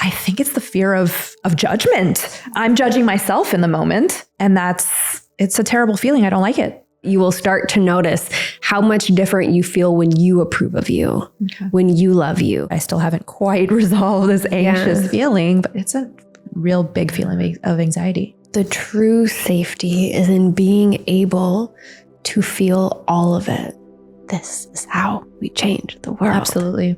I think it's the fear of judgment. I'm judging myself in the moment, and it's a terrible feeling. I don't like it. You will start to notice how much different you feel when you approve of you, when you love you. I still haven't quite resolved this anxious feeling, but it's a real big feeling of anxiety. The true safety is in being able to feel all of it. This is how we change the world. Absolutely.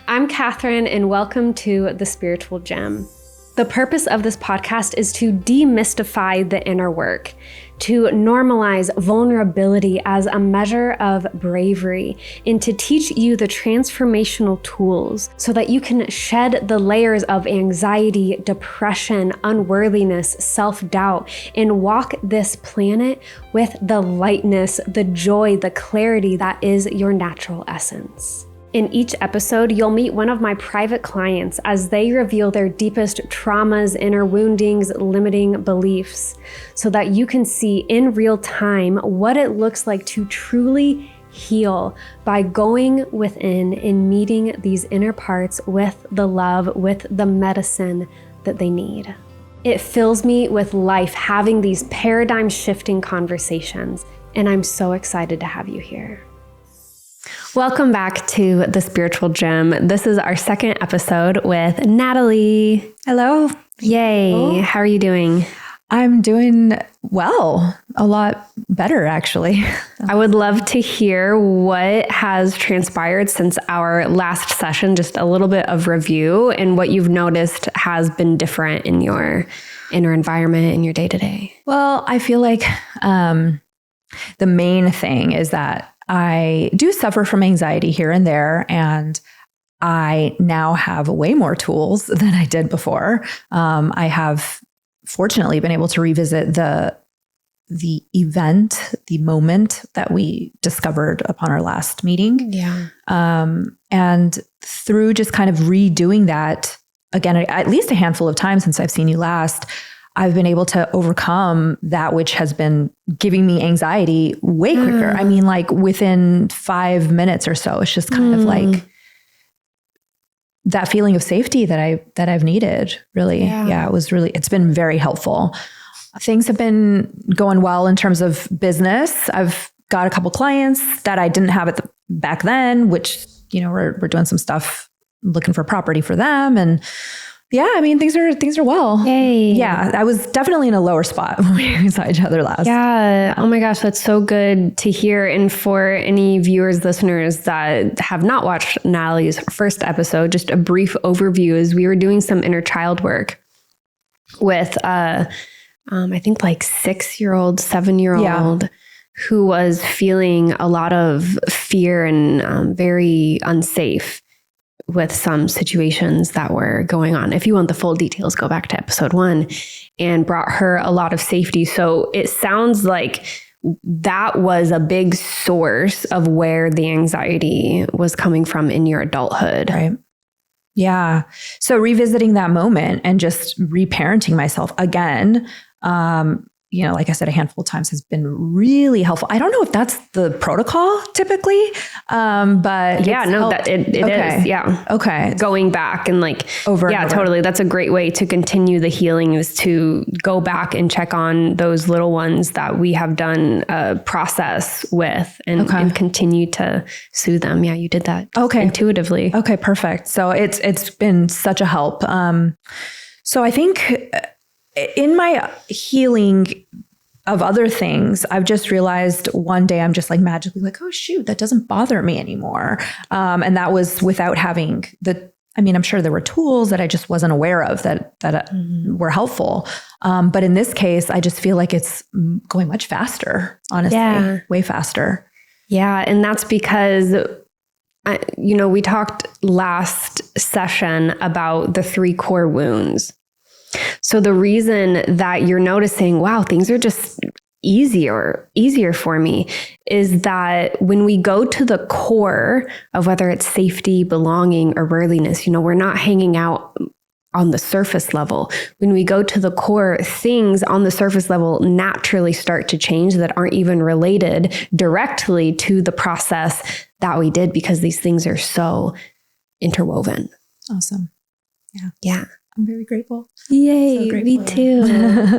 I'm Catherine, and welcome to The Spiritual Gem. The purpose of this podcast is to demystify the inner work, to normalize vulnerability as a measure of bravery, and to teach you the transformational tools so that you can shed the layers of anxiety, depression, unworthiness, self-doubt, and walk this planet with the lightness, the joy, the clarity that is your natural essence. In each episode, you'll meet one of my private clients as they reveal their deepest traumas, inner woundings, limiting beliefs, so that you can see in real time what it looks like to truly heal by going within and meeting these inner parts with the love, with the medicine that they need. It fills me with life having these paradigm-shifting conversations, and I'm so excited to have you here. Welcome back to The Spiritual Gem. This is our second episode with Natalie. Hello. Yay. Oh. How are you doing? I'm doing well, a lot better, actually. I would love to hear what has transpired since our last session, just a little bit of review and what you've noticed has been different in your inner environment in your day-to-day. Well, I feel like the main thing is that I do suffer from anxiety here and there, and I now have way more tools than I did before. I have fortunately been able to revisit the event, the moment that we discovered upon our last meeting. Yeah. And through just kind of redoing that again, at least a handful of times since I've seen you last, I've been able to overcome that which has been giving me anxiety way quicker. I mean, like within 5 minutes or so. It's just kind of like that feeling of safety that I've needed, really. Yeah, it's been very helpful. Things have been going well in terms of business. I've got a couple clients that I didn't have back then, which, we're doing some stuff looking for property for them. And yeah, I mean, things are well. Yay. Yeah, I was definitely in a lower spot when we saw each other last. Yeah. Oh my gosh, that's so good to hear. And for any viewers, listeners that have not watched Natalie's first episode, just a brief overview is we were doing some inner child work with, I think like 6-year-old, 7-year-old who was feeling a lot of fear and very unsafe with some situations that were going on. If you want the full details, go back to episode 1, and brought her a lot of safety. So it sounds like that was a big source of where the anxiety was coming from in your adulthood. Right. Yeah. So revisiting that moment and just reparenting myself again, like I said, a handful of times has been really helpful. I don't know if that's the protocol typically, but yeah, no, that it is. Yeah. Okay. Going back and like, over. Yeah, totally. That's a great way to continue the healing, is to go back and check on those little ones that we have done a process with and continue to soothe them. Yeah. You did that. Intuitively. Okay. Perfect. So it's been such a help. So I think in my healing of other things, I've just realized one day I'm just like magically like, oh shoot, that doesn't bother me anymore. And that was without having I'm sure there were tools that I just wasn't aware of that were helpful. But in this case, I just feel like it's going much faster, honestly, way faster. Yeah. And that's because we talked last session about the 3 core wounds. So the reason that you're noticing, wow, things are just easier for me, is that when we go to the core of whether it's safety, belonging, or worthiness, we're not hanging out on the surface level. When we go to the core, things on the surface level naturally start to change that aren't even related directly to the process that we did, because these things are so interwoven. Awesome. Yeah. I'm very grateful. Yay, So me too.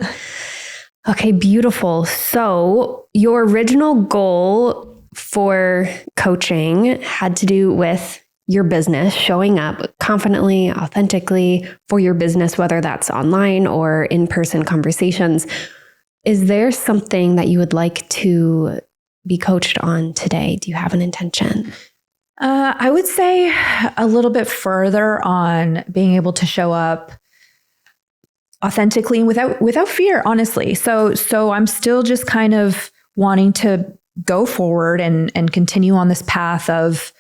Okay, beautiful. So your original goal for coaching had to do with your business, showing up confidently, authentically for your business, whether that's online or in-person conversations. Is there something that you would like to be coached on today? Do you have an intention? I would say a little bit further on being able to show up authentically and without fear, honestly. So I'm still just kind of wanting to go forward and continue on this path of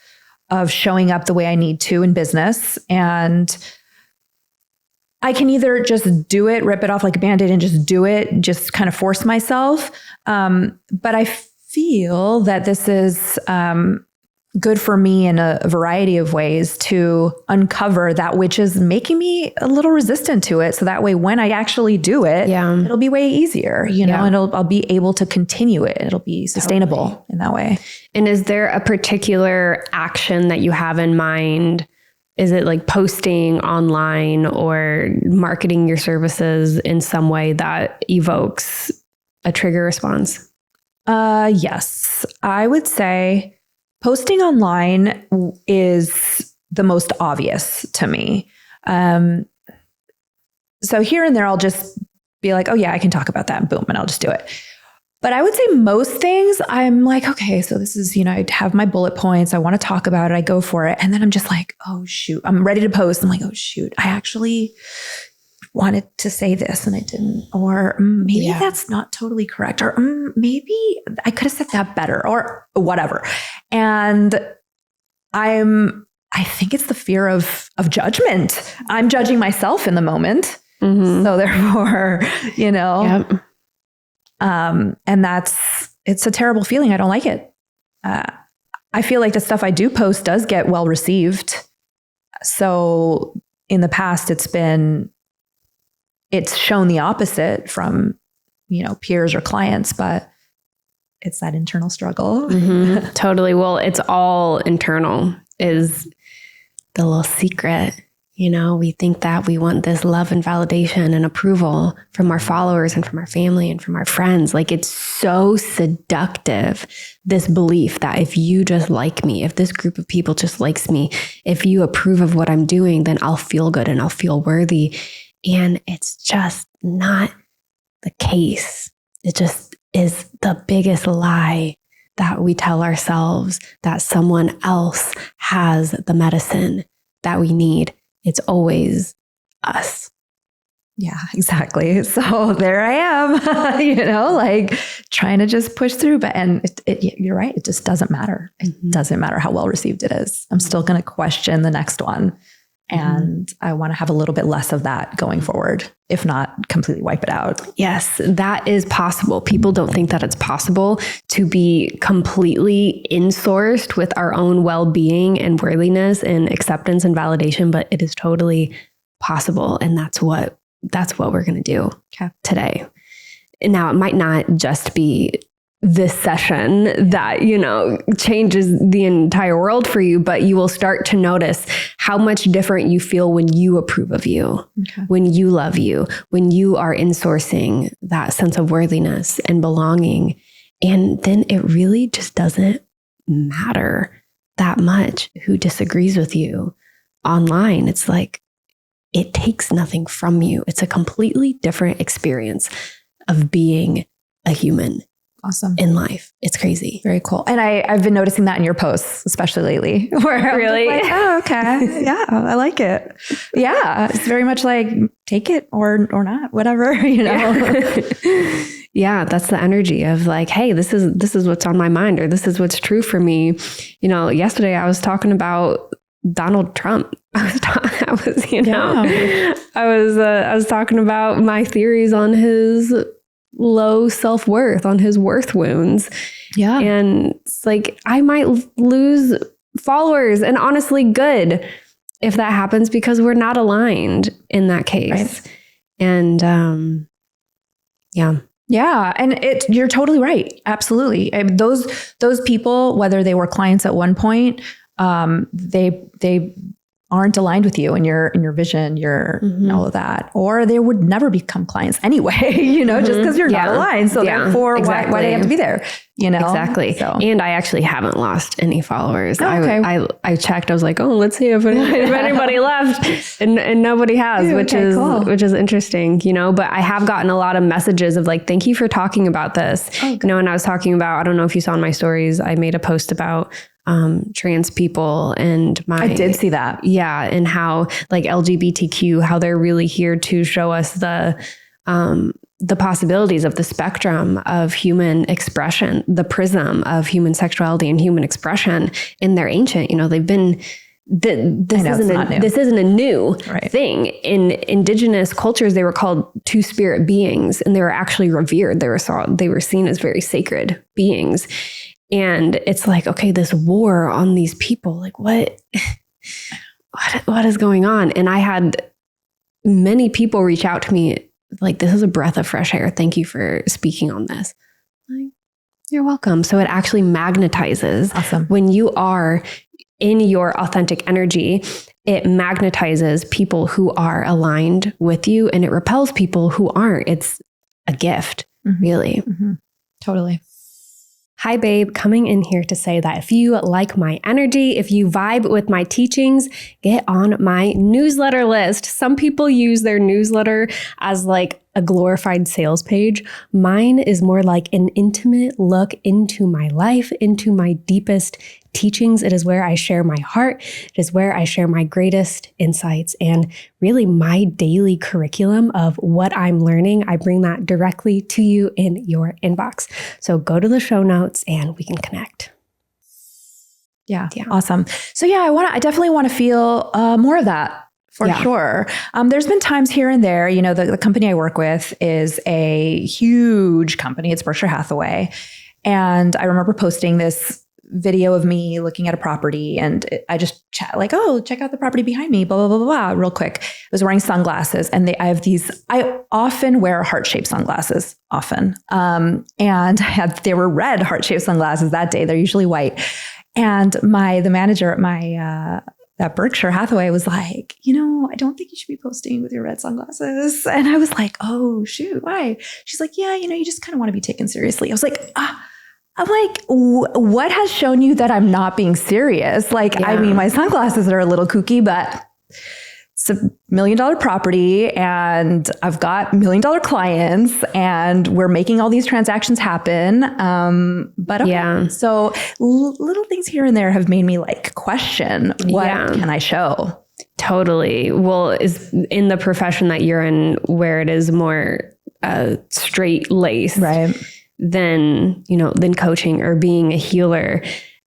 showing up the way I need to in business. And I can either just do it, rip it off like a Band-Aid and just do it, just kind of force myself. But I feel that this is good for me in a variety of ways to uncover that which is making me a little resistant to it. So that way, when I actually do it, it'll be way easier, and I'll be able to continue it. It'll be sustainable in that way. And is there a particular action that you have in mind? Is it like posting online or marketing your services in some way that evokes a trigger response? Yes, I would say posting online is the most obvious to me. So here and there, I'll just be like, oh yeah, I can talk about that, and boom, and I'll just do it. But I would say most things, I'm like, okay, so this is, I have my bullet points. I want to talk about it. I go for it. And then I'm just like, oh shoot, I'm ready to post. I'm like, oh shoot, I actually wanted to say this and I didn't, or maybe that's not totally correct, or maybe I could have said that better, or whatever. And I think it's the fear of judgment. I'm judging myself in the moment. Mm-hmm. So therefore, Yep. And it's a terrible feeling. I don't like it. I feel like the stuff I do post does get well received. So in the past, it's shown the opposite from, peers or clients, but it's that internal struggle. Mm-hmm. Totally. Well, it's all internal is the little secret. We think that we want this love and validation and approval from our followers and from our family and from our friends. Like, it's so seductive, this belief that if you just like me, if this group of people just likes me, if you approve of what I'm doing, then I'll feel good and I'll feel worthy. And it's just not the case. It just is the biggest lie that we tell ourselves, that someone else has the medicine that we need. It's always us. Yeah, exactly. So there I am, like trying to just push through. But you're right. It just doesn't matter. It doesn't matter how well received it is. I'm still going to question the next one. And I want to have a little bit less of that going forward, if not completely wipe it out. Yes, that is possible. People don't think that it's possible to be completely insourced with our own well-being and worthiness and acceptance and validation, but it is totally possible. And that's what we're going to do today. And now it might not just be this session that, changes the entire world for you, but you will start to notice how much different you feel when you approve of you, when you love you, when you are insourcing that sense of worthiness and belonging. And then it really just doesn't matter that much who disagrees with you online. It's like, it takes nothing from you. It's a completely different experience of being a human. Awesome. In life. It's crazy. Very cool. And I've been noticing that in your posts, especially lately. Where really? I'm just like, oh, okay. Yeah, I like it. Yeah. It's very much like, take it or not, whatever, Yeah, that's the energy of like, hey, this is what's on my mind, or this is what's true for me. Yesterday I was talking about Donald Trump. I was talking about my theories on his low self-worth, on his worth wounds. Yeah. And it's like, I might lose followers, and honestly, good if that happens, because we're not aligned in that case. Right. And yeah. And you're totally right. Absolutely. Those people, whether they were clients at one point, they aren't aligned with you and your vision, your all of that, or they would never become clients anyway, just because you're not aligned. So therefore, why do they have to be there? Exactly. So. And I actually haven't lost any followers. Oh, okay. I checked. I was like, oh, let's see if anybody left, and nobody has, which is interesting, But I have gotten a lot of messages of like, thank you for talking about this. And I was talking about, I don't know if you saw in my stories, I made a post about trans people and I did see that. Yeah. And how like LGBTQ, how they're really here to show us the possibilities of the spectrum of human expression, the prism of human sexuality and human expression in their ancient, they've been, this isn't a new thing. In indigenous cultures, they were called two-spirit beings, and they were actually revered. They were seen as very sacred beings. And it's like, okay, this war on these people, like what is going on? And I had many people reach out to me like, this is a breath of fresh air. Thank you for speaking on this. Like, you're welcome. So it actually magnetizes. Awesome. When you are in your authentic energy, it magnetizes people who are aligned with you, and it repels people who aren't. It's a gift, really. Mm-hmm. Totally. Hi, babe. Coming in here to say that if you like my energy, if you vibe with my teachings, get on my newsletter list. Some people use their newsletter as like a glorified sales page. Mine is more like an intimate look into my life, into my deepest teachings. It is where I share my heart. It is where I share my greatest insights and really my daily curriculum of what I'm learning. I bring that directly to you in your inbox. So go to the show notes and we can connect. Yeah. Awesome. So I definitely want to feel more of that. For sure. There's been times here and there, the company I work with is a huge company. It's Berkshire Hathaway. And I remember posting this video of me looking at a property, and I just chat like, oh, check out the property behind me, blah, blah, blah, blah, blah, real quick. I was wearing sunglasses, and I often wear heart-shaped sunglasses, often. And they were red heart-shaped sunglasses that day. They're usually white. And the manager at my, that Berkshire Hathaway was like, I don't think you should be posting with your red sunglasses. And I was like, oh, shoot, why? She's like, yeah, you just kind of want to be taken seriously. I was like, I'm like, what has shown you that I'm not being serious? Like, I mean, my sunglasses are a little kooky, but it's $1 million property and I've got $1 million clients and we're making all these transactions happen. But okay. So little things here and there have made me like question, what can I show? Totally. Well, is in the profession that you're in where it is more straight laced, right? Than coaching or being a healer.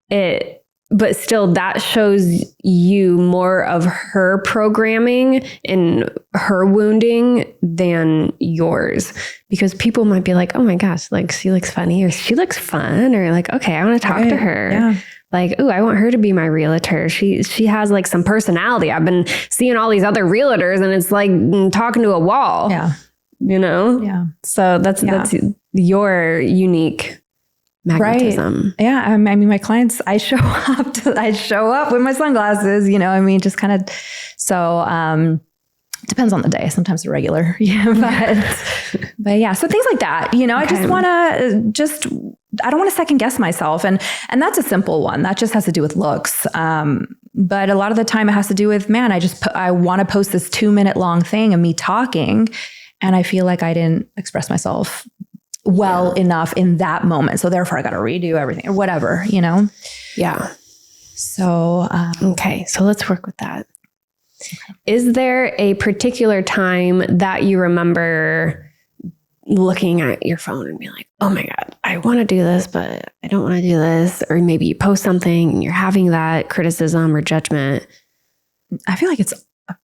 But still that shows you more of her programming and her wounding than yours, because people might be like, oh my gosh, like she looks funny or she looks fun, or like, okay, I want to talk to her. Yeah. Like, ooh, I want her to be my realtor. She has like some personality. I've been seeing all these other realtors and it's like talking to a wall. Yeah. Yeah. So that's your unique magnetism. Right. Yeah. I mean, my clients, I show up with my sunglasses, just kind of, so, depends on the day. Sometimes they're regular. But yeah. So things like that, I just want to I don't want to second guess myself. And that's a simple one that just has to do with looks. But a lot of the time it has to do with, man, I want to post this 2-minute long thing of me talking. And I feel like I didn't express myself well enough in that moment. So therefore I got to redo everything or whatever, Yeah. So, okay. So let's work with that. Okay. Is there a particular time that you remember looking at your phone and being like, oh my God, I want to do this, but I don't want to do this? Or maybe you post something and you're having that criticism or judgment. I feel like it's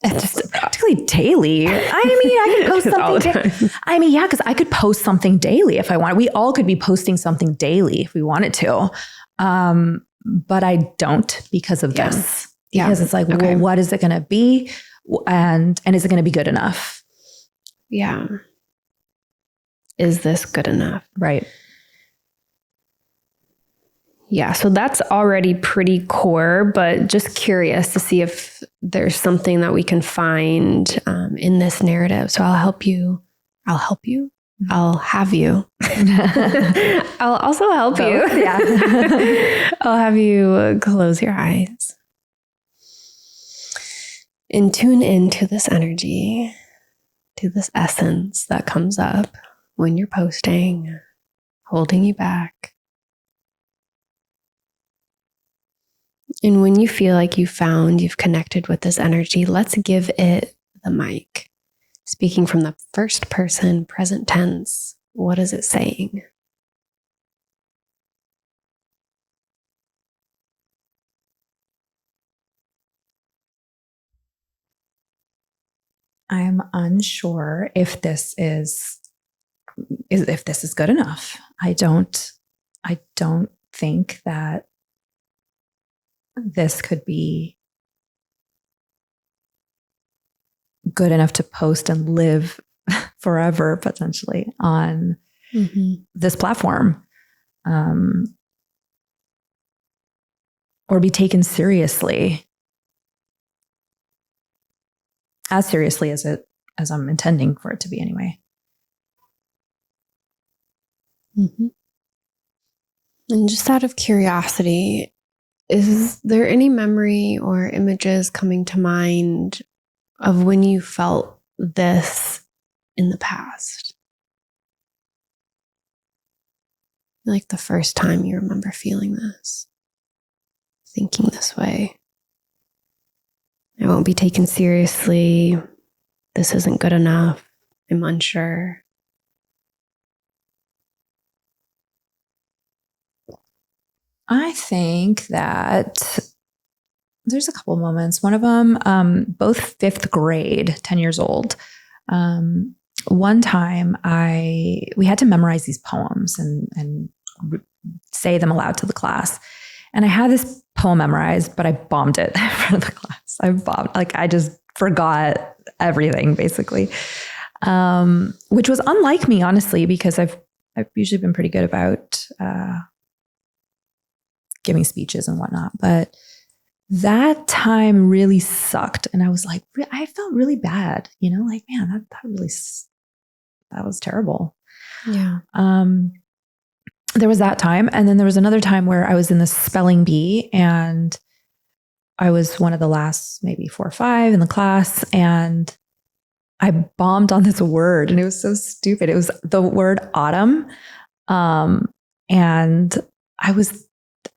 just practically daily. I mean, I could post something. Because I could post something daily if I wanted. We all could be posting something daily if we wanted to. But I don't because of this. Because it's like, well, what is it going to be? And is it going to be good enough? Yeah. Is this good enough? Right. Yeah. So that's already pretty core, but just curious to see if there's something that we can find in this narrative. So I'll help you. I'll have you. I'll also help you. Yeah. I'll have you close your eyes and tune into this energy, to this essence that comes up when you're posting, holding you back. And when you feel like you've connected with this energy, let's give it the mic. Speaking from the first person, present tense, what is it saying? I'm unsure if this is good enough. I don't think that this could be good enough to post and live forever, potentially, on this platform, or be taken seriously, as seriously as I'm intending for it to be anyway. And just out of curiosity, is there any memory or images coming to mind of when you felt this in the past? Like the first time you remember feeling this, thinking this way. I won't be taken seriously. This isn't good enough. I'm unsure. I think that there's a couple moments. One of them, both fifth grade, 10 years old. One time we had to memorize these poems and say them aloud to the class. And I had this poem memorized, but I bombed it in front of the class. I just forgot everything, basically, which was unlike me, honestly, because I've usually been pretty good about giving speeches and whatnot. But that time really sucked. And I was like, I felt really bad, like, man, that was terrible. Yeah. There was that time. And then there was another time where I was in the spelling bee and I was one of the last, maybe 4 or 5 in the class. And I bombed on this word and it was so stupid. It was the word autumn. And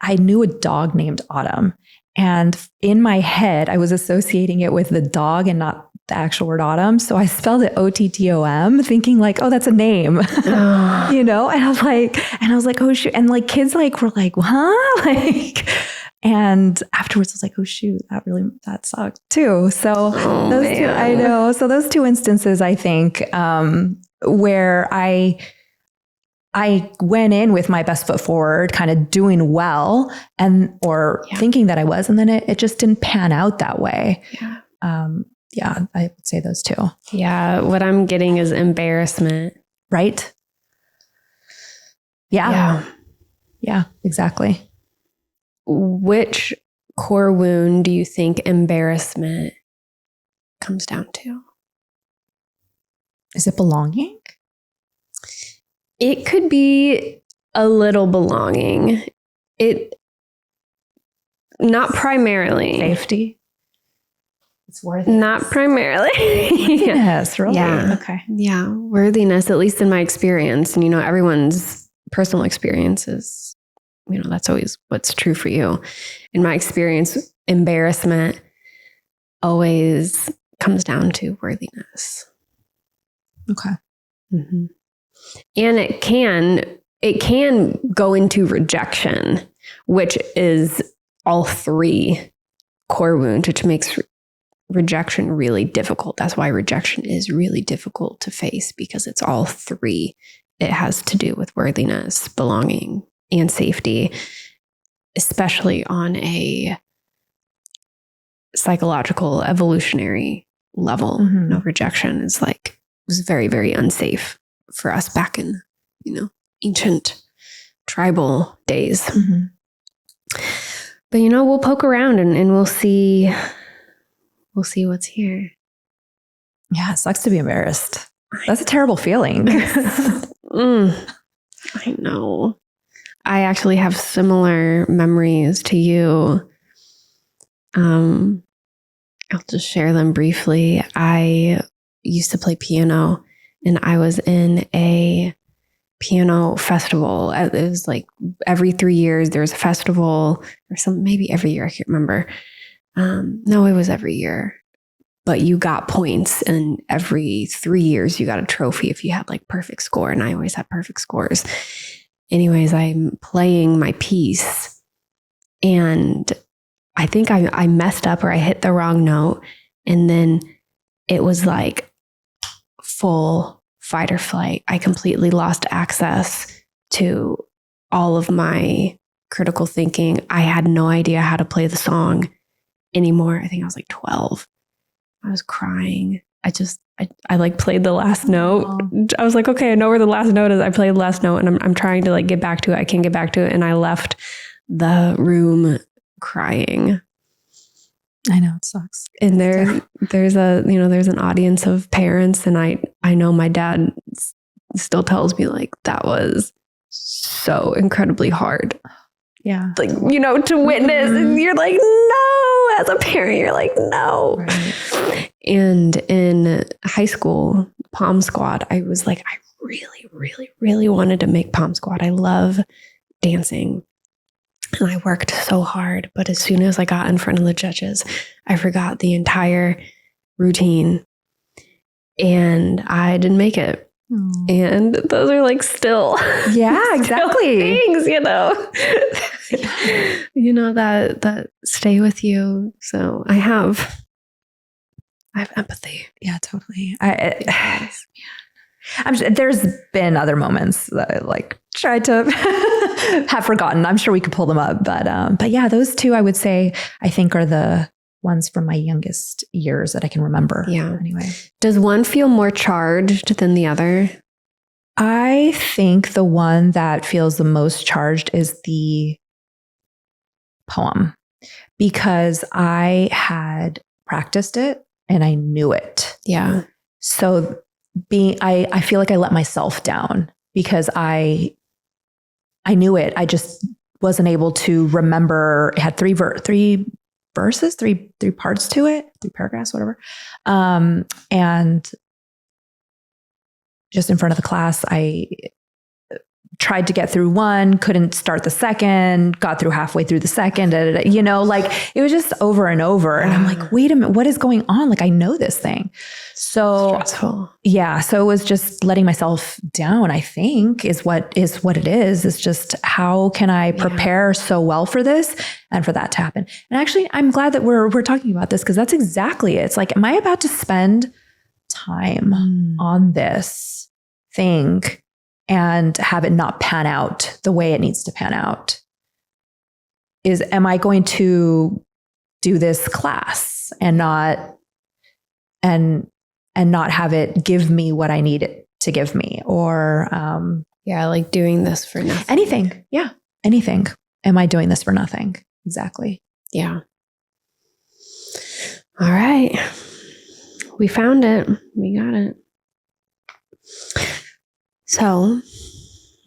I knew a dog named Autumn. And in my head, I was associating it with the dog and not the actual word autumn. So I spelled it OTTOM, thinking like, oh, that's a name, And I was like, oh shoot. And like kids were like, huh? And afterwards I was like, oh shoot, that sucked too. So two, I know. So those 2 instances, I think, where I went in with my best foot forward, kind of doing well or thinking that I was, and then it just didn't pan out that way. Yeah. I would say those 2. Yeah. What I'm getting is embarrassment. Right? Yeah. Yeah, exactly. Which core wound do you think embarrassment comes down to? Is it belonging? It could be a little belonging. Not primarily. Safety? It's worthiness. Not primarily. Yes, really? Yeah. Okay. Yeah. Worthiness, at least in my experience. And, everyone's personal experience is, that's always what's true for you. In my experience, embarrassment always comes down to worthiness. Okay. Mm-hmm. And it can go into rejection, which is all 3 core wounds, which makes rejection really difficult. That's why rejection is really difficult to face, because it's all 3. It has to do with worthiness, belonging, and safety, especially on a psychological, evolutionary level. Rejection is was very, very unsafe for us back in, ancient tribal days. But we'll poke around and we'll see what's here. Yeah, it sucks to be embarrassed. That's a terrible feeling. I know. I actually have similar memories to you. I'll just share them briefly. I used to play piano, and I was in a piano festival. It was like every 3 years there was a festival, or maybe every year. I can't remember. No, it was every year. But you got points, and every 3 years you got a trophy if you had like perfect score. And I always had perfect scores. Anyways, I'm playing my piece, and I think I messed up, or I hit the wrong note. And then it was like full fight or flight. I completely lost access to all of my critical thinking. I had no idea how to play the song anymore. I think I was like 12. I was crying. I like played the last note. I was like, okay, I know where the last note is. I played the last note, and I'm trying to like get back to it. I can't get back to it. And I left the room crying. I know, it sucks. And there's an audience of parents, and I know my dad still tells me like that was so incredibly hard. Yeah. Like, to witness, and you're like, no, as a parent, you're like, no. Right. And in high school, Pom Squad, I was like, I really, really, really wanted to make Pom Squad. I love dancing. And I worked so hard. But as soon as I got in front of the judges, I forgot the entire routine. And I didn't make it. And those are like still, exactly. things, that stay with you. So I have empathy. Yeah, totally. I'm sure there's been other moments that I like tried to have forgotten. I'm sure we could pull them up, but yeah, those two I would say I think are the ones from my youngest years that I can remember. Yeah. Anyway, does one feel more charged than the other? I think the one that feels the most charged is the poem, because I had practiced it and I knew it. Yeah. So I feel like I let myself down because I knew it. I just wasn't able to remember. It had three verses, three parts to it, 3 paragraphs, whatever. And just in front of the class, I tried to get through one, couldn't start the second, got through halfway through the second, like it was just over and over. And I'm like, wait a minute, what is going on? Like, I know this thing. So stressful. Yeah. So it was just letting myself down, I think is what it is. It's just, how can I prepare so well for this and for that to happen? And actually, I'm glad that we're talking about this, because that's exactly it. It's like, am I about to spend time on this thing and have it not pan out the way it needs to pan out? Am I going to do this class and not have it give me what I need it to give me? Or like doing this for nothing. Anything. Yeah. Anything. Am I doing this for nothing? Exactly. Yeah. All right. We found it. We got it. So I'm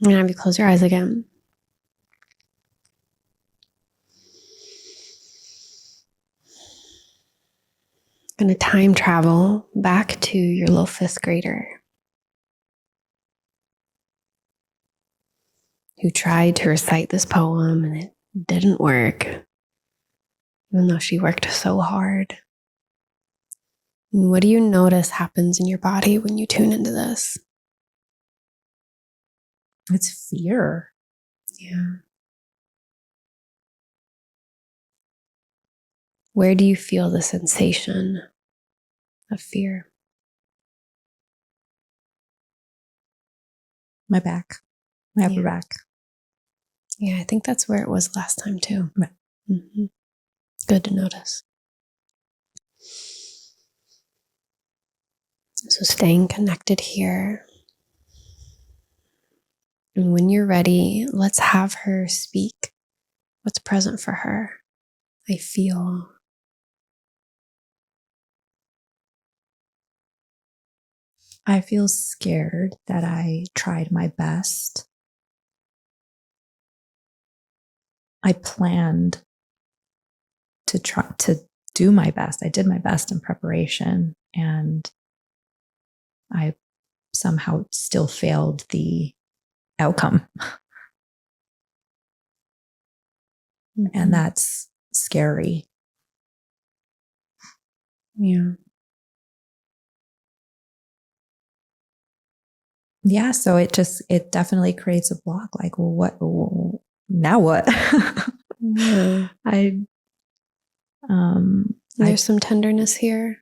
going to have you close your eyes again. I'm going to time travel back to your little 5th grader who tried to recite this poem and it didn't work, even though she worked so hard. And what do you notice happens in your body when you tune into this? It's fear. Yeah. Where do you feel the sensation of fear? My back, my upper back. Yeah, I think that's where it was last time too. Right. Mm-hmm. Good to notice. So staying connected here. And when you're ready, let's have her speak what's present for her. I feel. I feel scared that I tried my best. I planned to try to do my best. I did my best in preparation, and I somehow still failed the outcome. Mm-hmm. And that's scary. Yeah. Yeah. So it definitely creates a block. Like, well, now what? Yeah. There's some tenderness here.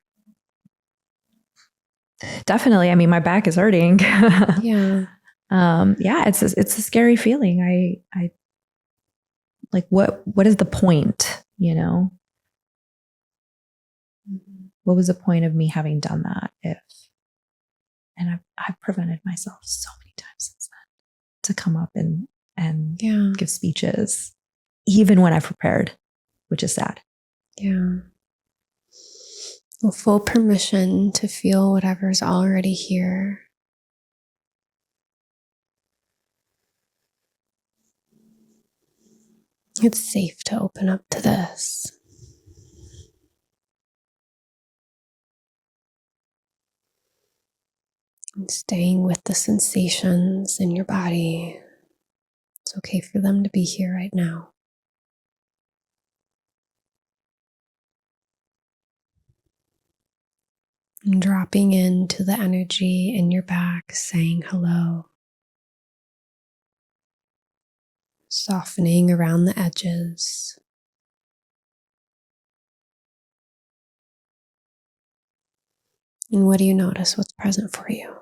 Definitely. I mean, my back is hurting. Yeah. Yeah, it's a scary feeling. I like, what is the point, Mm-hmm. What was the point of me having done that and I've prevented myself so many times since then to come up and give speeches, even when I've prepared, which is sad. Yeah. Well, full permission to feel whatever's already here. It's safe to open up to this. And staying with the sensations in your body. It's okay for them to be here right now. And dropping into the energy in your back, saying hello. Softening around the edges. And what do you notice? What's present for you?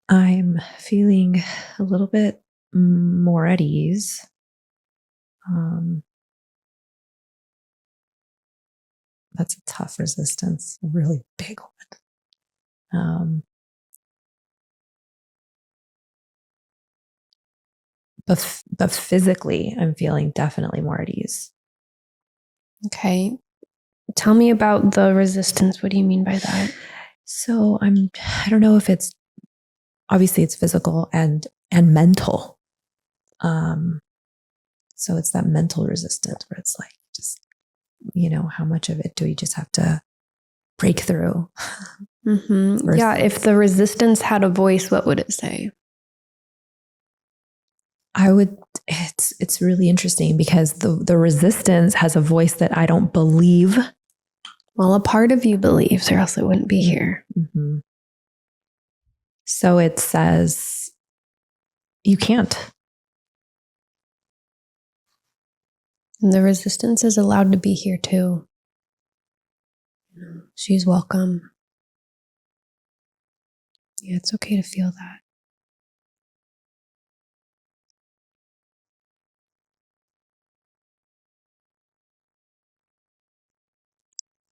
I'm feeling a little bit more at ease. That's a tough resistance, a really big one. But physically, I'm feeling definitely more at ease. Okay. Tell me about the resistance. What do you mean by that? So I don't know if it's, obviously it's physical and mental. So it's that mental resistance where it's like, just, how much of it do we just have to break through? Mm-hmm. Yeah. If the resistance had a voice, what would it say? It's really interesting because the resistance has a voice that I don't believe. Well, a part of you believes, or else it wouldn't be here. Mm-hmm. So it says, you can't. And the resistance is allowed to be here too. She's welcome. Yeah, it's okay to feel that.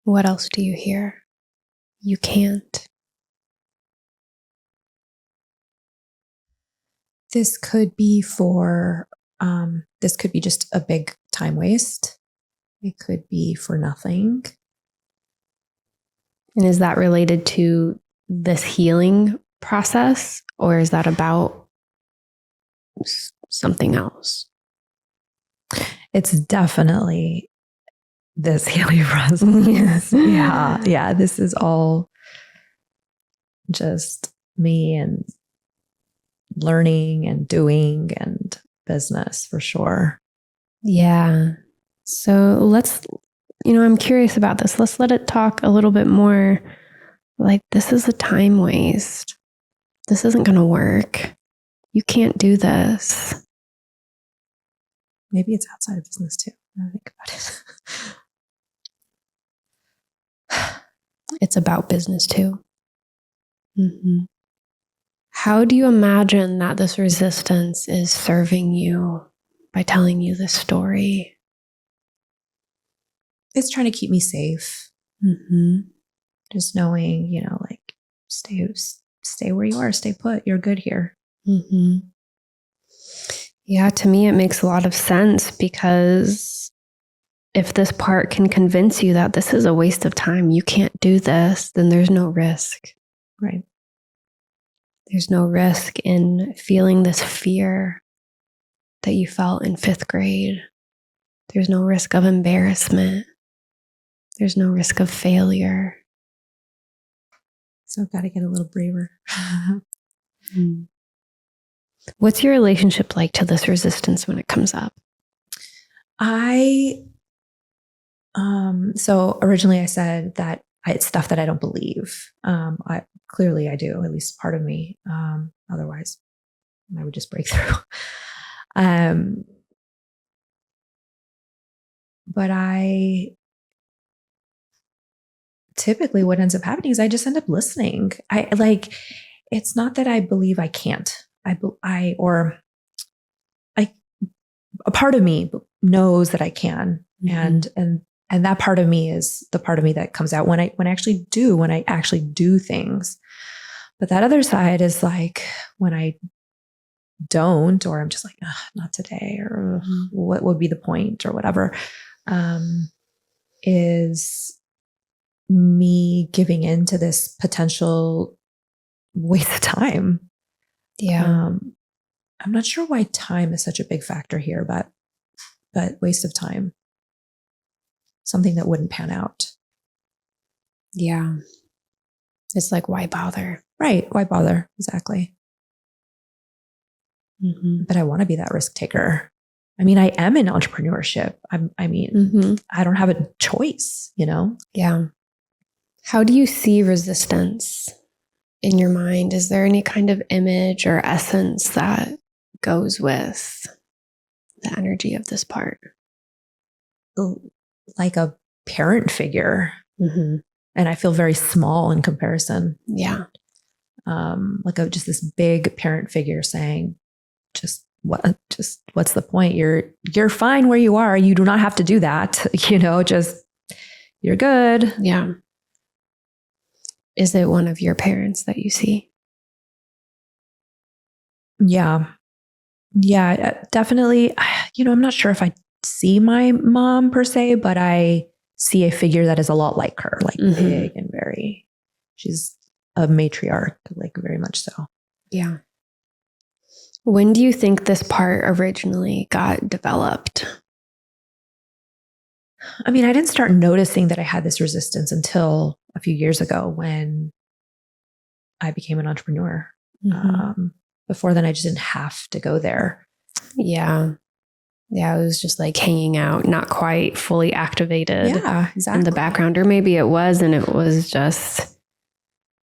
What else do you hear? You can't. This could be this could be just a big time waste. It could be for nothing. And is that related to this healing process, or is that about something else? It's definitely this healing process. Yeah. This is all just me and learning and doing and business for sure. Yeah. So I'm curious about this. Let's let it talk a little bit more. Like, this is a time waste. This isn't going to work. You can't do this. Maybe it's outside of business too. When I think about it. It's about business too. Mm-hmm. How do you imagine that this resistance is serving you by telling you this story? It's trying to keep me safe. Mm-hmm. Just knowing, like, stay where you are, stay put. You're good here. Mm-hmm. Yeah, to me, it makes a lot of sense, because if this part can convince you that this is a waste of time, you can't do this, then there's no risk. Right. There's no risk in feeling this fear that you felt in 5th grade. There's no risk of embarrassment. There's no risk of failure. So I've got to get a little braver. What's your relationship like to this resistance when it comes up? So originally I said that it's stuff that I don't believe. I do, at least part of me. Otherwise I would just break through. But typically what ends up happening is I just end up listening. It's not that I believe I can't. A part of me knows that I can. And that part of me is the part of me that comes out when I actually do things. But that other side is like when I don't, or I'm just like, not today, or what would be the point, or whatever, is me giving into this potential waste of time. Yeah. I'm not sure why time is such a big factor here, but waste of time. Something that wouldn't pan out. Yeah. It's like, why bother? Right. Why bother? Exactly. But I want to be that risk taker. I mean, I am in entrepreneurship. I don't have a choice, Yeah. How do you see resistance in your mind? Is there any kind of image or essence that goes with the energy of this part? Like a parent figure. And I feel very small in comparison. Yeah. Just this big parent figure saying, what's the point? You're fine where you are. You do not have to do that. You're good. Yeah. Is it one of your parents that you see? Yeah. Yeah, definitely. I'm not sure if I see my mom per se, but I see a figure that is a lot like her, like big and she's a matriarch, like very much so. Yeah. When do you think this part originally got developed? I mean, I didn't start noticing that I had this resistance until a few years ago when I became an entrepreneur. Before then, I just didn't have to go there. Yeah. Yeah, it was just like hanging out, not quite fully activated in the background. Or maybe it was, and it was just,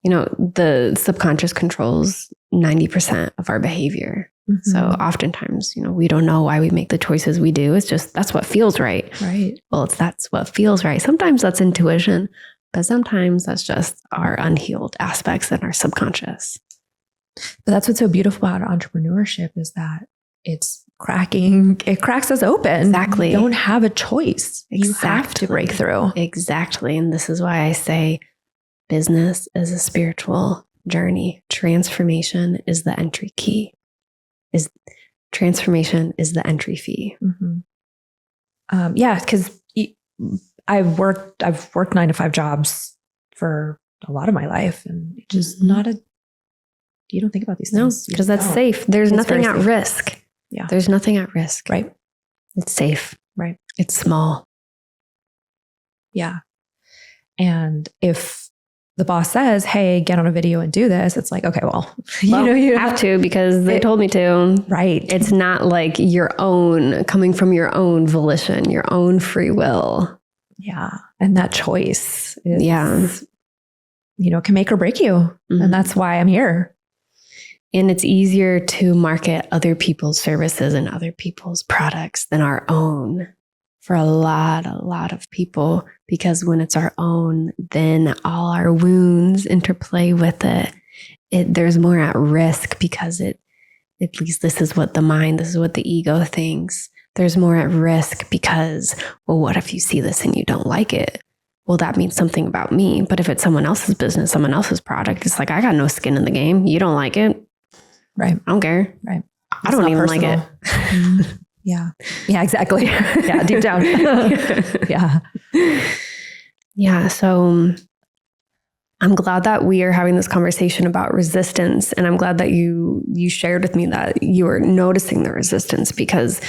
the subconscious controls 90% of our behavior. So oftentimes, we don't know why we make the choices we do. It's just, that's what feels right. Right. Well, that's what feels right. Sometimes that's intuition, but sometimes that's just our unhealed aspects in our subconscious. But that's what's so beautiful about entrepreneurship is that it cracks us open. Exactly. You don't have a choice. You have to break through. Exactly. And this is why I say business is a spiritual journey. Transformation is the entry key. Transformation is the entry fee. Because I've worked 9-to-5 jobs for a lot of my life, and it's just you don't think about these things. No, because that's safe. There's nothing at risk. Yeah. There's nothing at risk. Right. It's safe. Right. It's small. Yeah. And if the boss says, hey, get on a video and do this, it's like, okay, well, you have to because they told me to. Right. It's not like coming from your own volition, your own free will. Yeah. And that choice is, can make or break you. And that's why I'm here. And it's easier to market other people's services and other people's products than our own for a lot of people, because when it's our own, then all our wounds interplay with it. There's more at risk because at least this is what the ego thinks. There's more at risk because, well, what if you see this and you don't like it? Well, that means something about me. But if it's someone else's business, someone else's product, it's like, I got no skin in the game. You don't like it. Right. I don't care. Right. I don't even like it. Yeah. Yeah, exactly. Yeah, deep down. Yeah. Yeah. So I'm glad that we are having this conversation about resistance. And I'm glad that you shared with me that you were noticing the resistance, because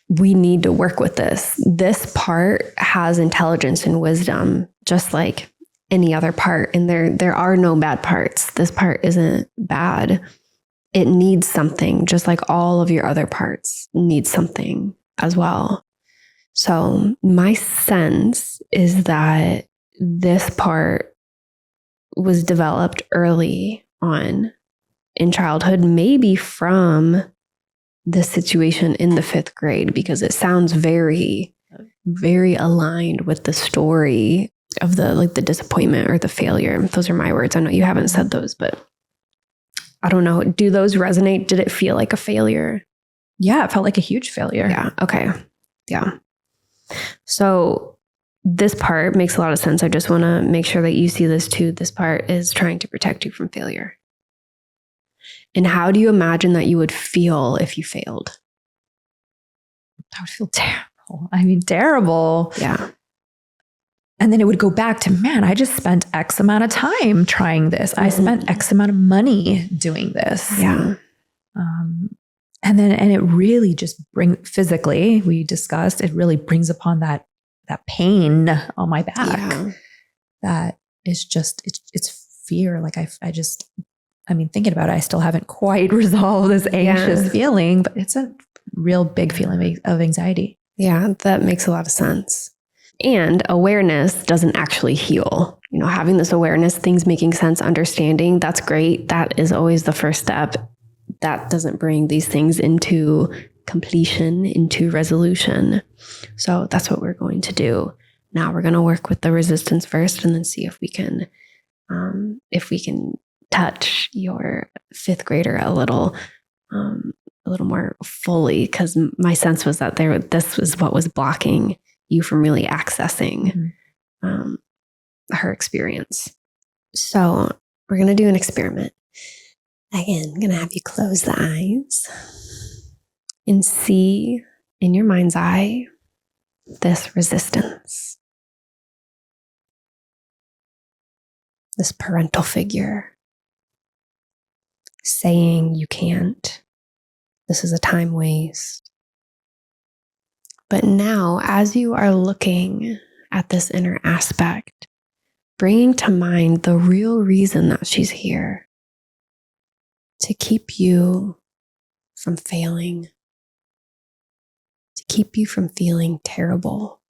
we need to work with this. This part has intelligence and wisdom, just like any other part. And there are no bad parts. This part isn't bad. It needs something, just like all of your other parts need something as well. So my sense is that this part was developed early on in childhood, maybe from the situation in the 5th grade, because it sounds very, very aligned with the story of the disappointment or the failure. Those are my words. I know you haven't said those, but I don't know. Do those resonate? Did it feel like a failure? Yeah, it felt like a huge failure. Yeah. Okay. Yeah. So this part makes a lot of sense. I just want to make sure that you see this too. This part is trying to protect you from failure. And how do you imagine that you would feel if you failed? I would feel terrible. I mean, terrible. Yeah. And then it would go back to, man, I just spent X amount of time trying this. I spent X amount of money doing this. Yeah. And it really just physically, we discussed, it really brings upon that pain on my back. Yeah. That is just, it's fear. Like I mean, thinking about it, I still haven't quite resolved this anxious feeling, but it's a real big feeling of anxiety. Yeah, that makes a lot of sense. And awareness doesn't actually heal. You know, having this awareness, things making sense, understanding, that's great. That is always the first step. That doesn't bring these things into completion, into resolution. So that's what we're going to do. Now we're going to work with the resistance first, and then see if we can touch your 5th grader a little more fully, because my sense was that this was what was blocking you from really accessing her experience. So we're going to do an experiment. Again, I'm going to have you close the eyes and see in your mind's eye this resistance, this parental figure saying you can't, this is a time waste. But now, as you are looking at this inner aspect, bringing to mind the real reason that she's here, to keep you from failing, to keep you from feeling terrible,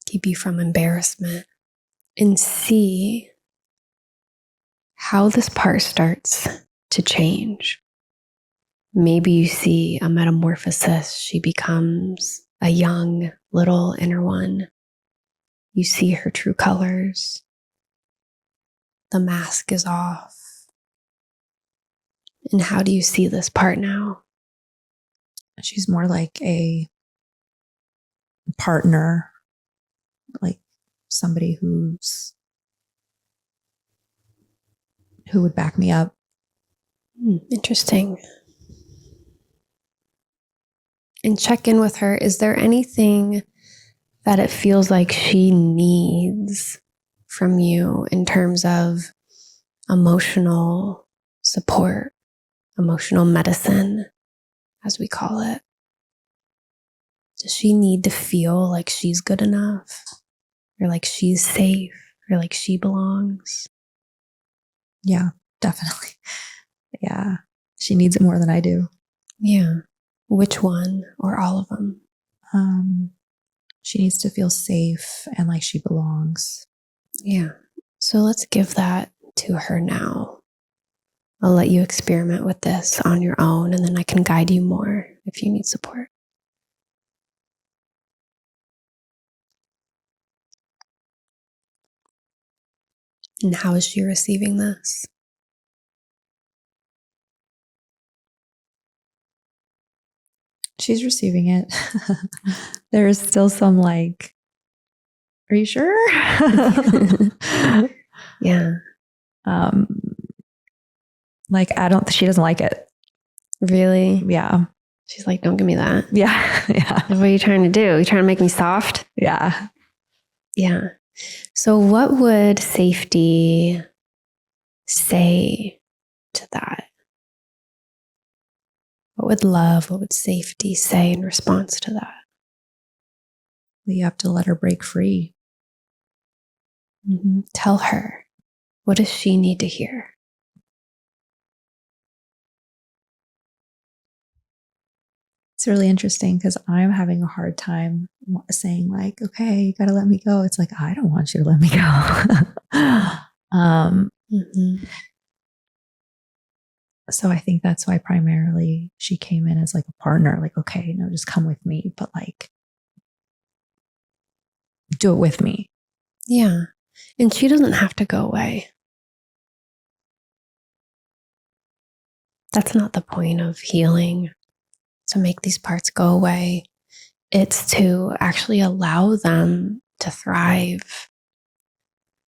keep you from embarrassment, and see how this part starts to change. Maybe you see a metamorphosis. She becomes a young little inner one. You see her true colors. The mask is off. And how do you see this part now? She's more like a partner, like somebody who would back me up. Interesting. And check in with her. Is there anything that it feels like she needs from you in terms of emotional support, emotional medicine, as we call it? Does she need to feel like she's good enough, or like she's safe, or like she belongs? Yeah, definitely. Yeah. She needs it more than I do. Yeah. Which one, or all of them? She needs to feel safe and like she belongs. Yeah. So let's give that to her now. I'll let you experiment with this on your own, and then I can guide you more if you need support. And how is she receiving this? She's receiving it. There is still some like, are you sure? Yeah. Like, she doesn't like it. Really? Yeah. She's like, don't give me that. Yeah. Yeah. What are you trying to do? You trying to make me soft? Yeah. Yeah. So what would safety say to that? What would love, what would safety say in response to that? You have to let her break free. Mm-hmm. Tell her, what does she need to hear? It's really interesting because I'm having a hard time saying like, okay, you got to let me go. It's like, I don't want you to let me go. So I think that's why primarily she came in as like a partner, like, okay, no, just come with me, but like, do it with me. Yeah. And she doesn't have to go away. That's not the point of healing, to make these parts go away. It's to actually allow them to thrive,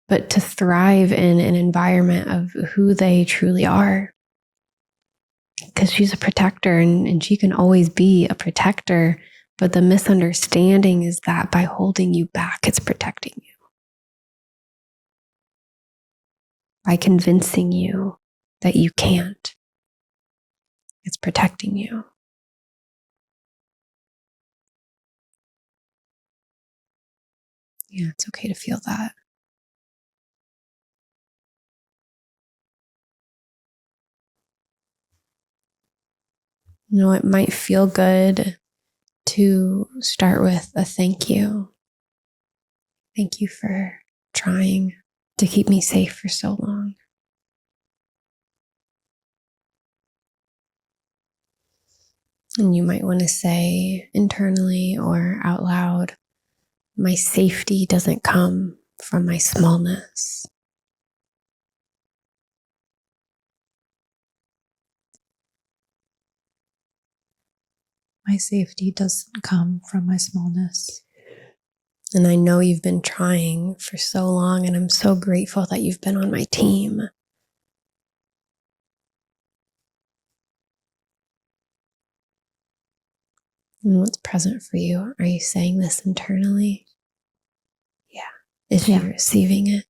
but to thrive in an environment of who they truly are. Because she's a protector and she can always be a protector. But the misunderstanding is that by holding you back, it's protecting you. By convincing you that you can't, it's protecting you. Yeah, it's okay to feel that. You know, it might feel good to start with a thank you. Thank you for trying to keep me safe for so long. And you might want to say internally or out loud, my safety doesn't come from my smallness. My safety doesn't come from my smallness. And I know you've been trying for so long, and I'm so grateful that you've been on my team. And what's present for you? Are you saying this internally? Yeah. Is she receiving it?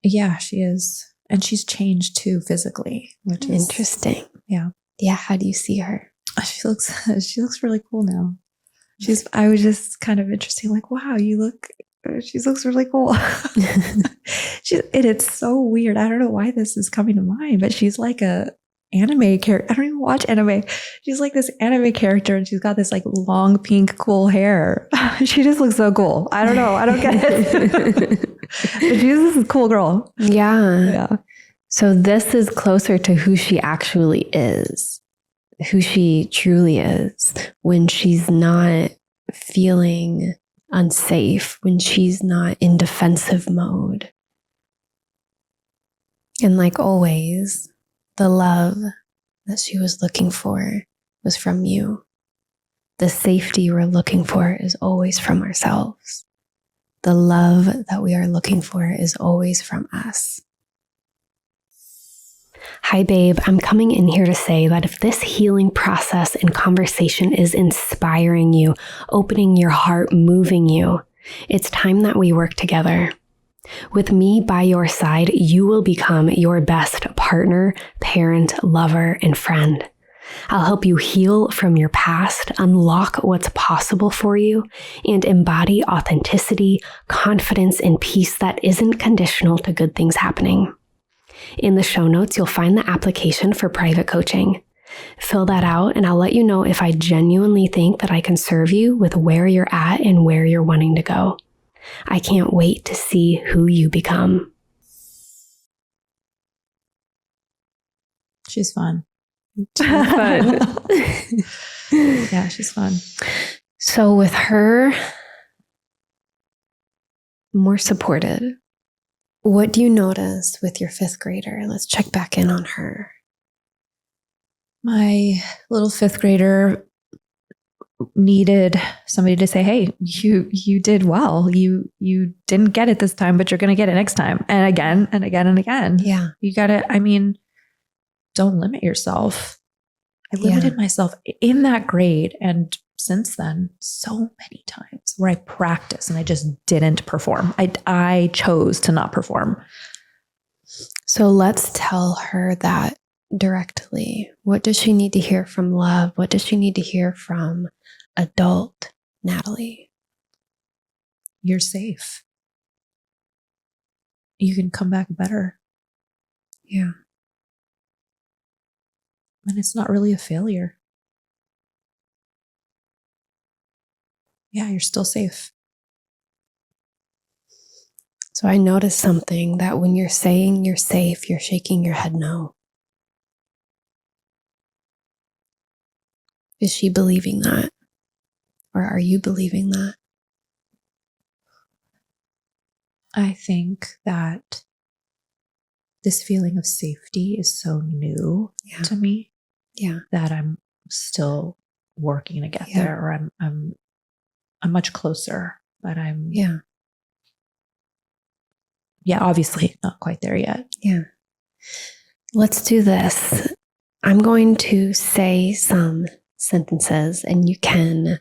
Yeah, she is. And she's changed too physically, which is interesting. Yeah. Yeah. How do you see her? She looks really cool now. I was just kind of interesting, like, wow, she looks really cool. It's so weird. I don't know why this is coming to mind, but she's like a anime character. I don't even watch anime. She's like this anime character and she's got this like long pink cool hair. She just looks so cool. I don't know. I don't get it. But she's this cool girl. Yeah. So this is closer to who she actually is, who she truly is when she's not feeling unsafe, when she's not in defensive mode. And like always, the love that she was looking for was from you. The safety we're looking for is always from ourselves. The love that we are looking for is always from us. Hi, babe. I'm coming in here to say that if this healing process and conversation is inspiring you, opening your heart, moving you, it's time that we work together. With me by your side, you will become your best partner, parent, lover, and friend. I'll help you heal from your past, unlock what's possible for you, and embody authenticity, confidence, and peace that isn't conditional to good things happening. In the show notes, you'll find the application for private coaching. Fill that out, and I'll let you know if I genuinely think that I can serve you with where you're at and where you're wanting to go. I can't wait to see who you become. She's fun. Yeah, she's fun. So with her more supported, what do you notice with your 5th grader? Let's check back in on her. My little 5th grader needed somebody to say, hey, you did well. You didn't get it this time, but you're going to get it next time. And again, and again, and again. Yeah. You got to, don't limit yourself. I limited myself in that grade. And since then, so many times where I practiced and I just didn't perform. I chose to not perform. So let's tell her that directly. What does she need to hear from love? What does she need to hear from adult Natalie? You're safe. You can come back better. Yeah. And it's not really a failure. Yeah, you're still safe. So I noticed something that when you're saying you're safe, you're shaking your head no. Is she believing that? Or are you believing that? I think that this feeling of safety is so new to me. Yeah. That I'm still working to get there, or I'm much closer, but I'm obviously not quite there yet. Yeah. Let's do this. I'm going to say some sentences and you can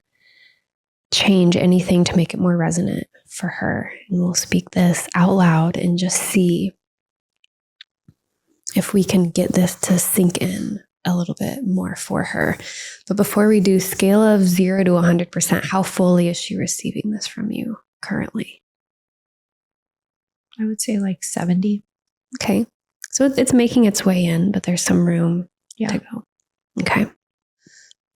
change anything to make it more resonant for her. And we'll speak this out loud and just see if we can get this to sink in a little bit more for her. But before we do, scale of 0 to 100%, how fully is she receiving this from you currently? I would say like 70. Okay. So it's making its way in, but there's some room to go. Okay.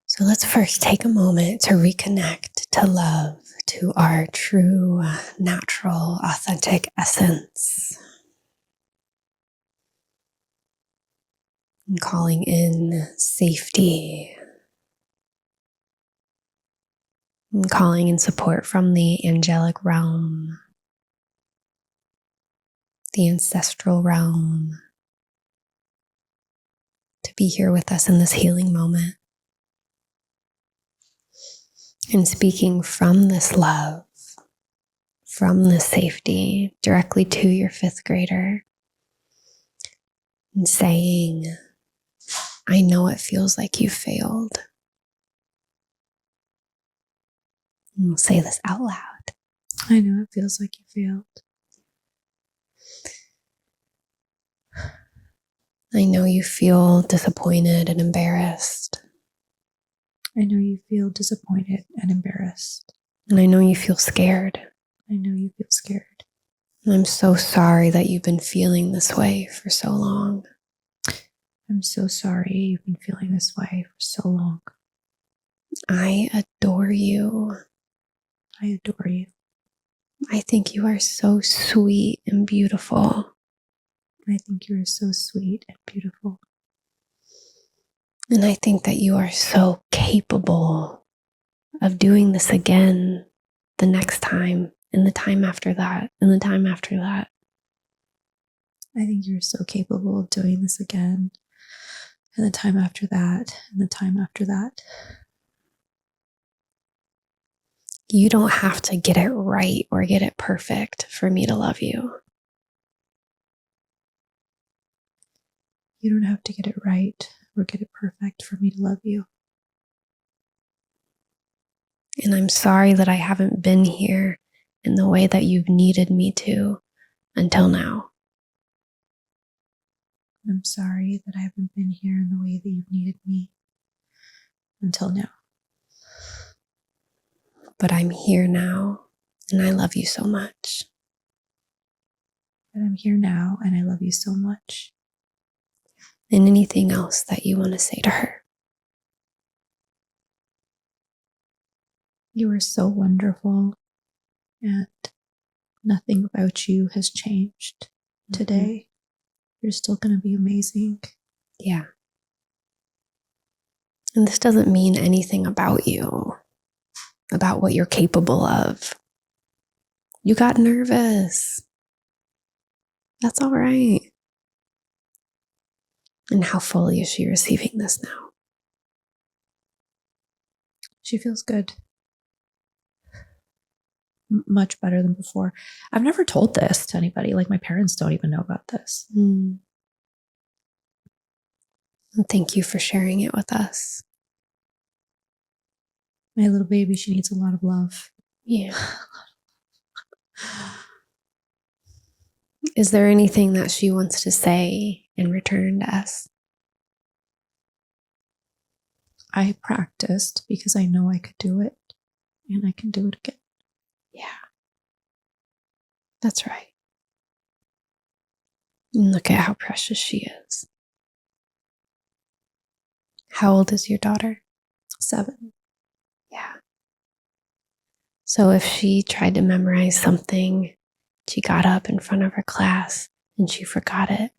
So let's first take a moment to reconnect to love, to our true, natural, authentic essence. And calling in safety. And calling in support from the angelic realm, the ancestral realm, to be here with us in this healing moment. And speaking from this love, from this safety, directly to your 5th grader, and saying, I know it feels like you failed. And we'll say this out loud. I know it feels like you failed. I know you feel disappointed and embarrassed. I know you feel disappointed and embarrassed. And I know you feel scared. I know you feel scared. And I'm so sorry that you've been feeling this way for so long. I'm so sorry you've been feeling this way for so long. I adore you. I adore you. I think you are so sweet and beautiful. I think you are so sweet and beautiful. And I think that you are so capable of doing this again the next time, and the time after that, and the time after that. I think you're so capable of doing this again, and the time after that, and the time after that. You don't have to get it right or get it perfect for me to love you. You don't have to get it right or get it perfect for me to love you. And I'm sorry that I haven't been here in the way that you've needed me to until now. I'm sorry that I haven't been here in the way that you've needed me until now. But I'm here now, and I love you so much. But I'm here now, and I love you so much. And anything else that you want to say to her? You are so wonderful, and nothing about you has changed today. You're still going to be amazing. Yeah. And this doesn't mean anything about you, about what you're capable of. You got nervous. That's all right. And how fully is she receiving this now? She feels good. Much better than before. I've never told this to anybody. Like, my parents don't even know about this. And thank you for sharing it with us. My little baby, she needs a lot of love. Yeah. Is there anything that she wants to say in return to us? I practiced because I know I could do it, and I can do it again. Yeah. That's right. And look at how precious she is. How old is your daughter? 7. Yeah. So if she tried to memorize something, she got up in front of her class and she forgot it,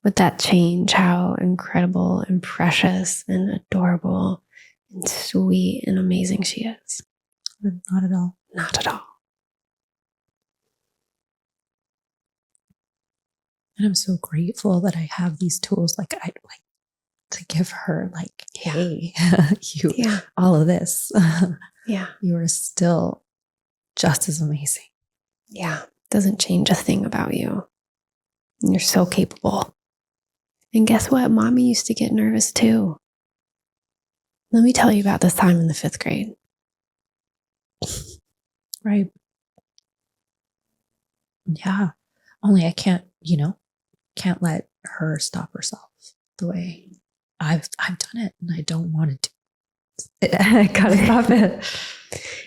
would that change how incredible and precious and adorable and sweet and amazing she is? Not at all. Not at all. And I'm so grateful that I have these tools. Like I like to give her, like, hey, all of this. Yeah. You are still just as amazing. Yeah. Doesn't change a thing about you. You're so capable. And guess what? Mommy used to get nervous too. Let me tell you about this time in the 5th grade. Right. Yeah. Only I can't let her stop herself the way I've done it, and I don't want to do it. I gotta stop it.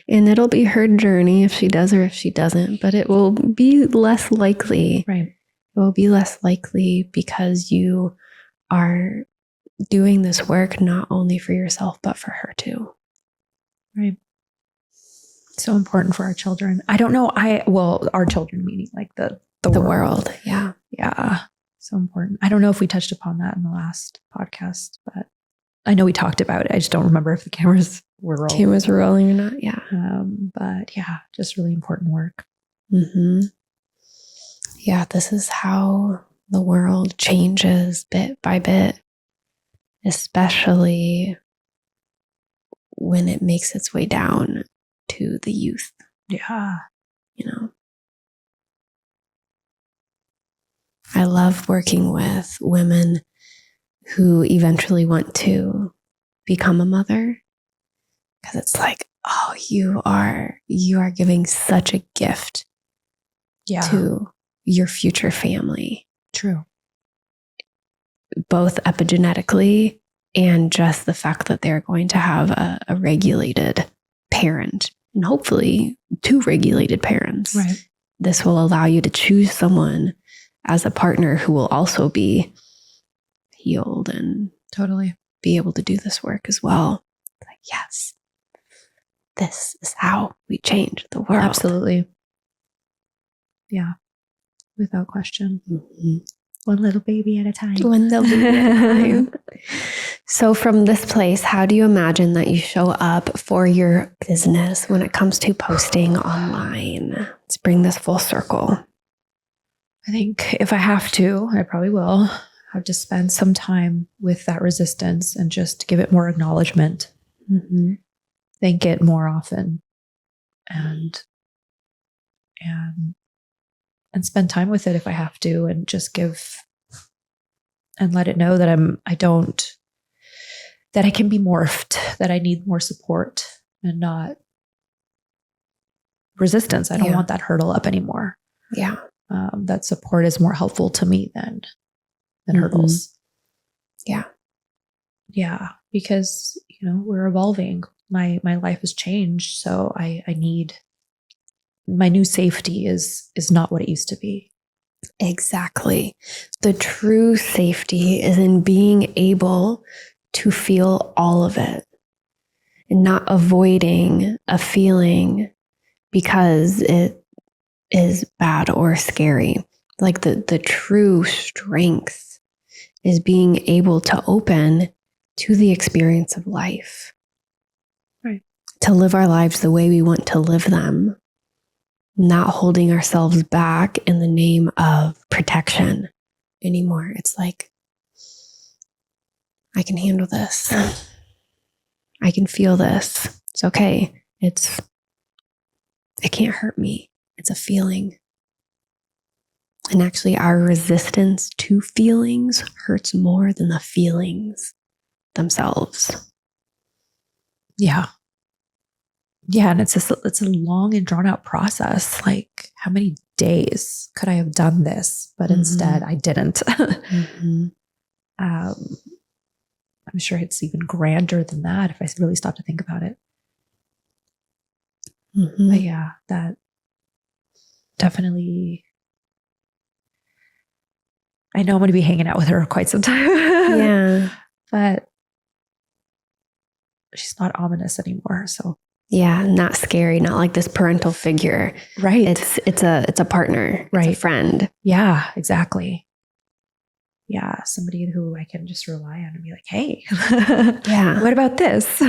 And it'll be her journey if she does or if she doesn't, but it will be less likely. Right. It will be less likely because you are doing this work not only for yourself, but for her too. Right. So important for our children. I don't know. Our children, meaning like the world. Yeah. Yeah. So important. I don't know if we touched upon that in the last podcast, but I know we talked about it. I just don't remember if the cameras were rolling. Cameras were rolling or not. Yeah. But yeah, just really important work. Mm-hmm. Yeah. This is how the world changes bit by bit, especially when it makes its way down to the youth. Yeah. I love working with women who eventually want to become a mother, because it's like, oh, you are giving such a gift to your future family. True. Both epigenetically and just the fact that they're going to have a regulated parent, and hopefully 2 regulated parents. Right. This will allow you to choose someone as a partner who will also be healed and totally be able to do this work as well. Like, yes, this is how we change the world. Absolutely. Yeah. Without question. Mm-hmm. One little baby at a time. One little baby at a time. So from this place, how do you imagine that you show up for your business when it comes to posting online? Let's bring this full circle. I think if I have to, I probably will have to spend some time with that resistance and just give it more acknowledgement. Mm-hmm. Thank it more often, and spend time with it if I have to, and just give and let it know that that I can be morphed, that I need more support and not resistance. I don't want that hurdle up anymore. Yeah. That support is more helpful to me than hurdles. Yeah. Yeah. Because, we're evolving. My life has changed. So I need, my new safety is not what it used to be. Exactly. The true safety is in being able to feel all of it and not avoiding a feeling because it is bad or scary. Like the true strength is being able to open to the experience of life. Right. To live our lives the way we want to live them. Not holding ourselves back in the name of protection anymore. It's like, I can handle this. I can feel this. It's okay. It can't hurt me. It's a feeling. And actually, our resistance to feelings hurts more than the feelings themselves. Yeah. Yeah. And it's a long and drawn out process. Like, how many days could I have done this? But instead I didn't. I'm sure it's even grander than that if I really stop to think about it. But yeah, that definitely, I know I'm going to be hanging out with her quite some time. Yeah. But she's not ominous anymore. So yeah, not scary, not like this parental figure. right. It's a partner, right. It's a friend. Yeah, exactly. Yeah, somebody who I can just rely on and be like, hey, yeah, what about this?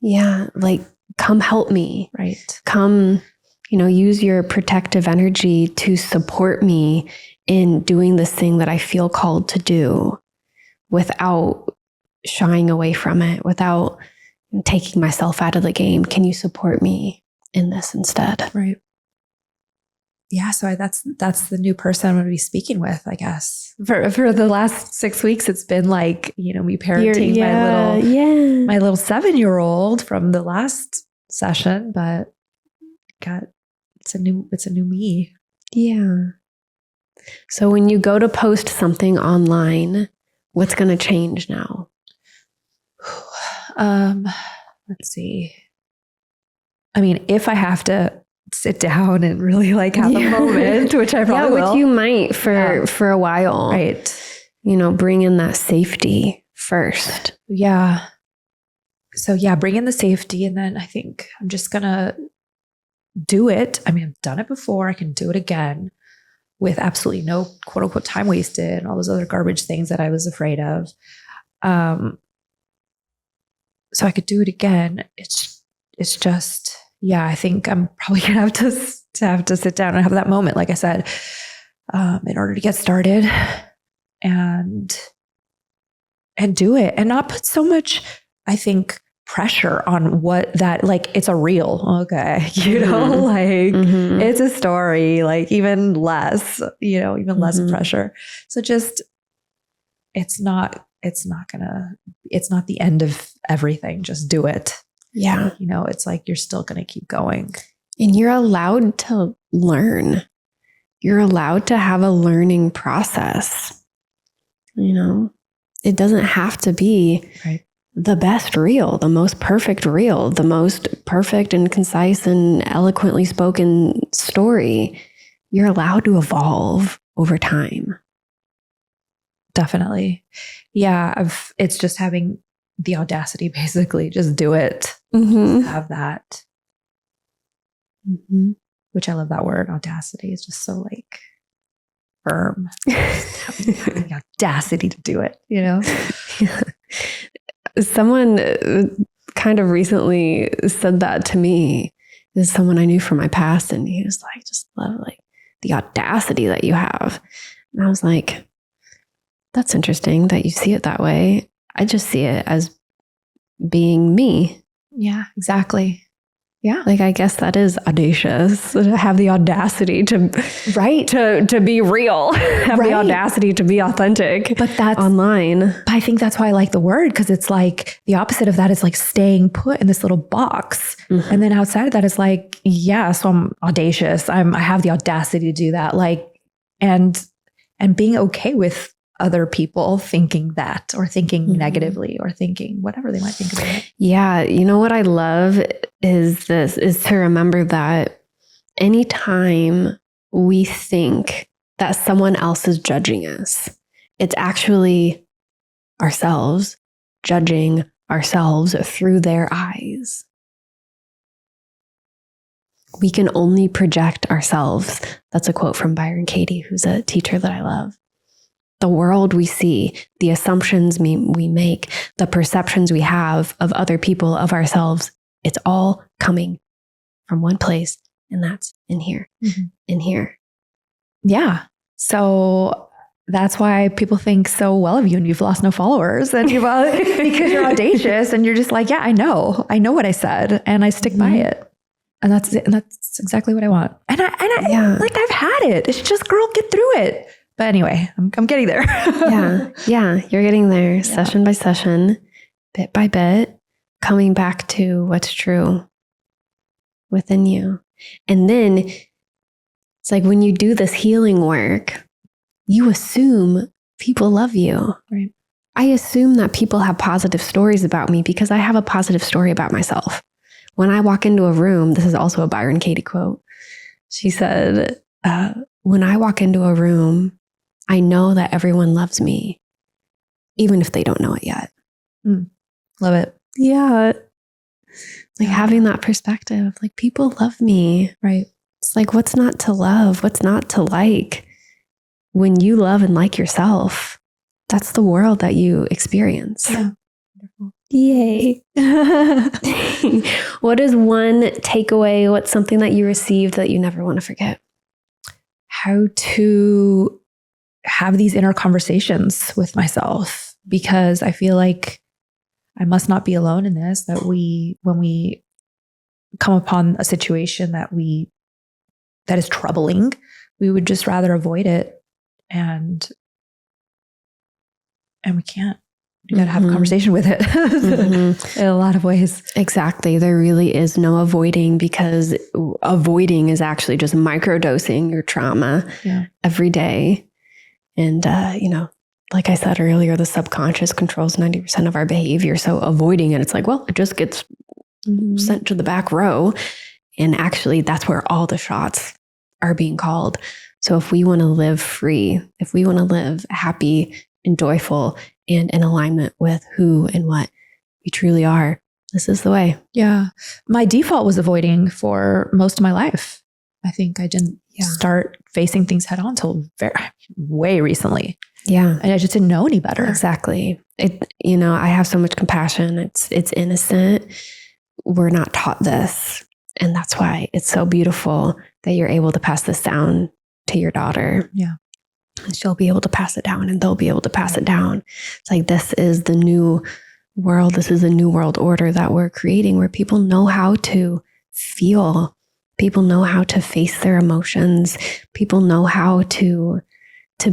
Yeah, like, come help me. Right. Come, use your protective energy to support me in doing this thing that I feel called to do without shying away from it, without taking myself out of the game. Can you support me in this instead? Right. Yeah. So that's the new person I'm going to be speaking with, I guess. For the last 6 weeks, it's been like, me parenting my little 7-year-old from the last session, but it's a new me. Yeah. So when you go to post something online, what's going to change now? Let's see. I mean, if I have to sit down and really like have a moment, which I probably will. Which you might for a while. Right. Bring in that safety first. Yeah. So yeah, bring in the safety. And then I think I'm just going to do it. I mean, I've done it before. I can do it again with absolutely no quote unquote time wasted and all those other garbage things that I was afraid of. So I could do it again. It's just, yeah, I think I'm probably going to have to sit down and have that moment, like I said, in order to get started and do it and not put so much, I think, pressure on what that, like, it's a reel. Okay. It's a story, like even less, less pressure. So just, it's not the end of everything. Just do it. Yeah. It's like, you're still going to keep going. And you're allowed to learn. You're allowed to have a learning process. It doesn't have to be the best reel, the most perfect reel, the most perfect and concise and eloquently spoken story. You're allowed to evolve over time. Definitely. Yeah. It's just having the audacity, basically. Just do it. Have that. Which I love that word, audacity. It's just so like firm. Having the audacity to do it, Someone kind of recently said that to me. This is someone I knew from my past, and he was like, just love like the audacity that you have. And I was like, that's interesting that you see it that way. I just see it as being me. Yeah, exactly. Yeah. Like, I guess that is audacious to have the audacity to be real, have the audacity to be authentic. But that's online. But I think that's why I like the word, because it's like the opposite of that is like staying put in this little box. And then outside of that is like, yeah, so I'm audacious. I have the audacity to do that. Like, and being okay with other people thinking that, or thinking negatively, or thinking whatever they might think about it. Yeah. What I love is to remember that anytime we think that someone else is judging us, it's actually ourselves judging ourselves through their eyes. We can only project ourselves. That's a quote from Byron Katie, who's a teacher that I love. The world we see, the assumptions we make, the perceptions we have of other people, of ourselves, it's all coming from one place, and that's in here, in here. Yeah. So that's why people think so well of you, and you've lost no followers, and because you're audacious, and you're just like, yeah, I know what I said, and I stick by it. And that's exactly what I want. And I like, I've had it. It's just, girl, get through it. But anyway, I'm getting there. Yeah. You're getting there, session by session, bit by bit, coming back to what's true within you. And then it's like when you do this healing work, you assume people love you. Right. I assume that people have positive stories about me because I have a positive story about myself. When I walk into a room, this is also a Byron Katie quote. She said, when I walk into a room, I know that everyone loves me, even if they don't know it yet. Love it. Yeah. Like having that perspective, like people love me. Right. It's like, what's not to love? What's not to like? When you love and like yourself, that's the world that you experience. Yeah. Yay. What is one takeaway? What's something that you received that you never want to forget? How to have these inner conversations with myself, because I feel like I must not be alone in this, that when we come upon a situation that is troubling, we would just rather avoid it. And we can't. You got to have a conversation with it in a lot of ways. Exactly. There really is no avoiding, because avoiding is actually just microdosing your trauma every day. And, like I said earlier, the subconscious controls 90% of our behavior. So avoiding it, it's like, well, it just gets sent to the back row. And actually, that's where all the shots are being called. So if we want to live free, if we want to live happy and joyful and in alignment with who and what we truly are, this is the way. Yeah. My default was avoiding for most of my life. I think I didn't start facing things head on until way recently. Yeah. And I just didn't know any better. Exactly. I have so much compassion. It's innocent. We're not taught this. And that's why it's so beautiful that you're able to pass this down to your daughter. Yeah. And she'll be able to pass it down, and they'll be able to pass it down. It's like, this is the new world. This is a new world order that we're creating, where people know how to feel. People know how to face their emotions. People know how to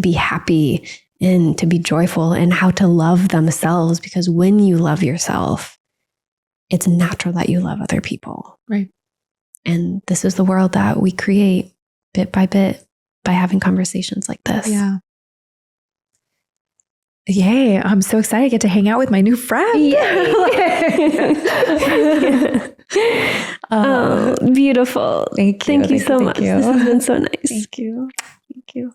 be happy and to be joyful, and how to love themselves. Because when you love yourself, it's natural that you love other people. Right. And this is the world that we create bit by bit by having conversations like this. Yeah. Yay. I'm so excited to get to hang out with my new friend. Oh, beautiful. Thank you so much. This has been so nice. Thank you. Thank you.